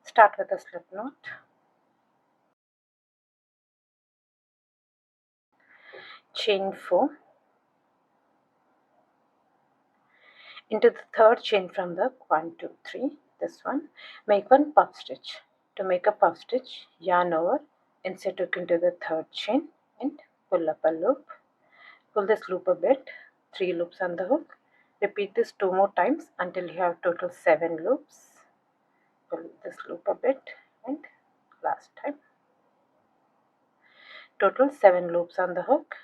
Start with a slip knot. Chain 4 into the third chain from the 1, 2, 3, this one. Make one puff stitch. To make a puff stitch, yarn over, insert hook into the third chain and pull up a loop. Pull this loop a bit, 3 loops on the hook. Repeat this 2 more times until you have total 7 loops. Pull this loop a bit and last time. Total 7 loops on the hook.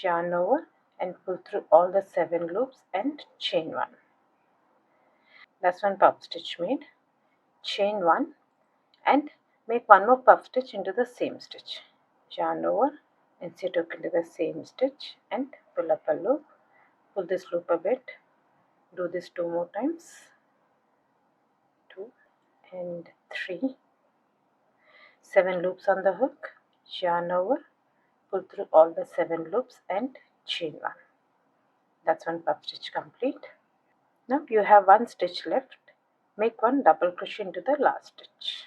Yarn over and pull through all the 7 loops and chain 1. That's one puff stitch made. Chain 1 and make one more puff stitch into the same stitch. Yarn over, insert hook into the same stitch and pull up a loop. Pull this loop a bit. Do this 2 more times. 2 and 3. 7 loops on the hook. Yarn over, pull through all the 7 loops and chain 1. That's one puff stitch complete. Now you have 1 stitch left. Make one double crochet into the last stitch.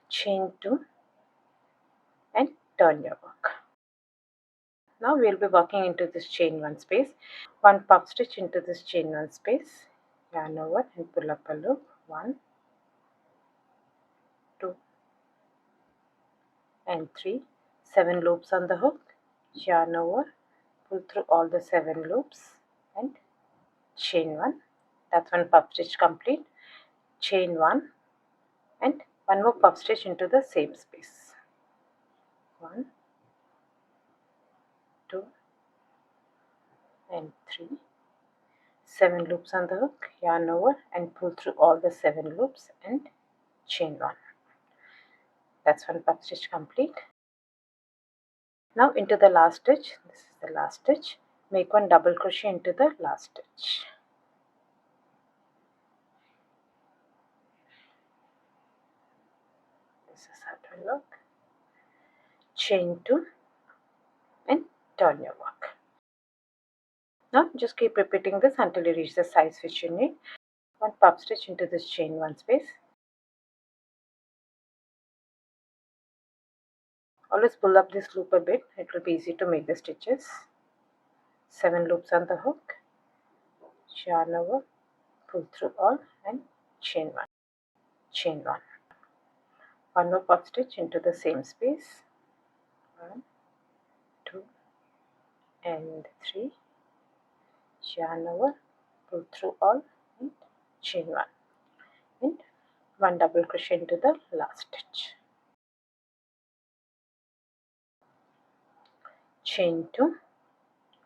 Chain 2 and turn your work. Now we will be working into this chain 1 space. 1 puff stitch into this chain 1 space. Yarn over and pull up a loop. 1, 2 and 3. 7 loops on the hook. Yarn over, pull through all the 7 loops and chain 1. That's one puff stitch complete. Chain 1 and one more puff stitch into the same space. 1, 2 and 3. 7 loops on the hook. Yarn over and pull through all the 7 loops and chain 1. That's one puff stitch complete. Now into the last stitch. This is the last stitch. Make one double crochet into the last stitch. This is how it will look. Chain 2 and turn your work. Now just keep repeating this until you reach the size which you need. One puff stitch into this chain 1 space. Always pull up this loop a bit. It will be easy to make the stitches. 7 loops on the hook. Yarn over, pull through all and chain 1. Chain 1. One more puff stitch into the same space. 1, 2 and 3. Yarn over, pull through all and chain 1. And one double crochet into the last stitch. Chain 2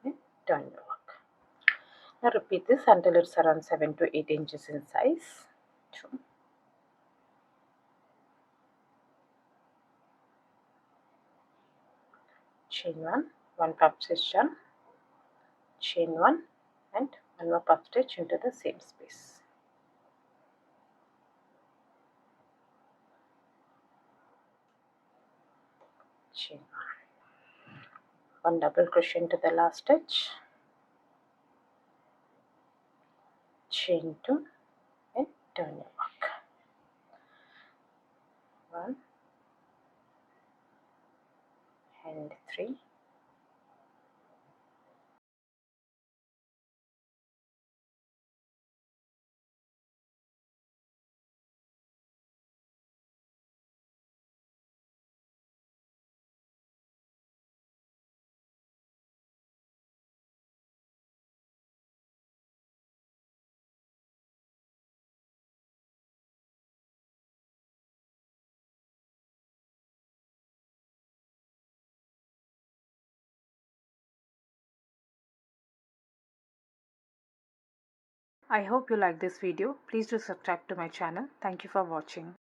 and turn your work. Now repeat this until it's around 7 to 8 inches in size. 2, chain 1, one puff stitch done, chain 1 and one more puff stitch into the same space. Chain 1, one double crochet into the last stitch, chain 2 and turn your work. 1 and 3. I hope you like this video. Please do subscribe to my channel. Thank you for watching.